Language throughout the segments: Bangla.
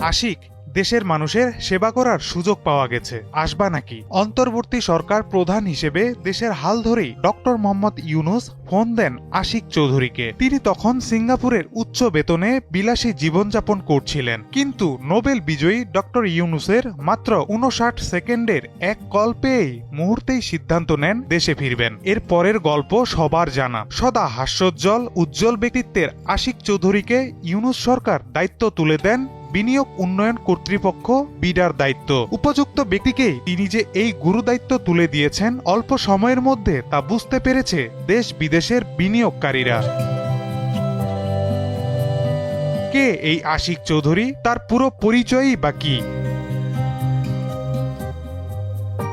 আশিক, দেশের মানুষের সেবা করার সুযোগ পাওয়া গেছে, আসবা নাকি? অন্তর্বর্তী সরকার প্রধান হিসেবে দেশের হাল ধরেই ডক্টর মোহাম্মদ ইউনূস ফোন দেন আশিক চৌধুরীকে। তিনি তখন সিঙ্গাপুরের উচ্চ বেতনে বিলাসী জীবনযাপন করছিলেন। কিন্তু নোবেল বিজয়ী ডক্টর ইউনূসের মাত্র 59 সেকেন্ডের এক কল পেয়েই মুহূর্তেই সিদ্ধান্ত নেন দেশে ফিরবেন। এর পরের গল্প সবার জানা। সদা হাস্যোজ্জ্বল উজ্জ্বল ব্যক্তিত্বের আশিক চৌধুরীকে ইউনূস সরকার দায়িত্ব তুলে দেন বিনিয়োগ উন্নয়ন কর্তৃপক্ষ বিডার দায়িত্ব। উপযুক্ত ব্যক্তিকেই তিনি যে এই গুরু দায়িত্ব তুলে দিয়েছেন, অল্প সময়ের মধ্যে তা বুঝতে পেরেছে দেশ বিদেশের বিনিয়োগকারীরা। কে এই আশিক চৌধুরী? তার পুরো পরিচয়ই বা কি?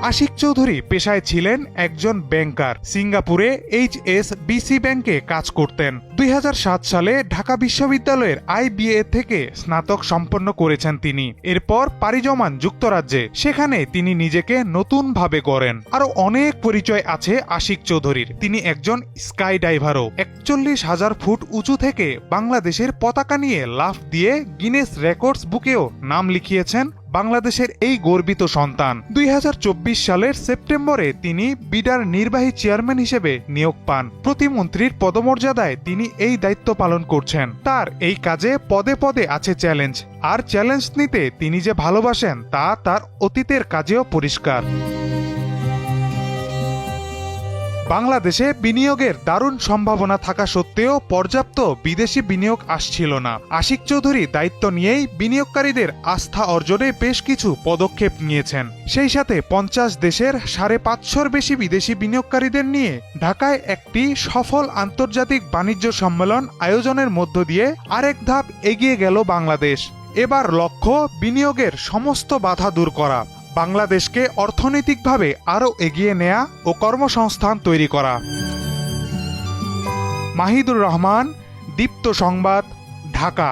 আশিক চৌধুরী পেশায় ছিলেন একজন ব্যাংকার। সিঙ্গাপুরে HSBC ব্যাংকে কাজ করতেন। 2007 সালে ঢাকা বিশ্ববিদ্যালয়ের IBA থেকে স্নাতক সম্পন্ন করেছেন তিনি। এরপর পাড়ি জমান যুক্তরাজ্যে। সেখানে তিনি নিজেকে নতুনভাবে গড়েন। আরো অনেক পরিচয় আছে আশিক চৌধুরীর। তিনি একজন স্কাই ডাইভারও। 41,000 ফুট উঁচু থেকে বাংলাদেশের পতাকা নিয়ে লাফ দিয়ে গিনেস রেকর্ডস বুকেও নাম লিখিয়েছেন বাংলাদেশের এই গর্বিত সন্তান। 2024 সালের সেপ্টেম্বরে তিনি বিডার নির্বাহী চেয়ারম্যান হিসেবে নিয়োগ পান। প্রতিমন্ত্রীর পদমর্যাদায় তিনি এই দায়িত্ব পালন করছেন। তার এই কাজে পদে পদে আছে চ্যালেঞ্জ, আর চ্যালেঞ্জ নিতে তিনি যে ভালোবাসেন তা তার অতীতের কাজেও পরিষ্কার। বাংলাদেশে বিনিয়োগের দারুণ সম্ভাবনা থাকা সত্ত্বেও পর্যাপ্ত বিদেশি বিনিয়োগ আসছিল না। আশিক চৌধুরী দায়িত্ব নিয়েই বিনিয়োগকারীদের আস্থা অর্জনে বেশ কিছু পদক্ষেপ নিয়েছেন। সেই সাথে 50 দেশের 550-র বেশি বিদেশি বিনিয়োগকারীদের নিয়ে ঢাকায় একটি সফল আন্তর্জাতিক বাণিজ্য সম্মেলন আয়োজনের মধ্য দিয়ে আরেক ধাপ এগিয়ে গেল বাংলাদেশ। এবার লক্ষ্য বিনিয়োগের সমস্ত বাধা দূর করা, বাংলাদেশকে অর্থনৈতিকভাবে আরও এগিয়ে নেয়া ও কর্মসংস্থান তৈরি করা। মাহিদুর রহমান, দীপ্ত সংবাদ, ঢাকা।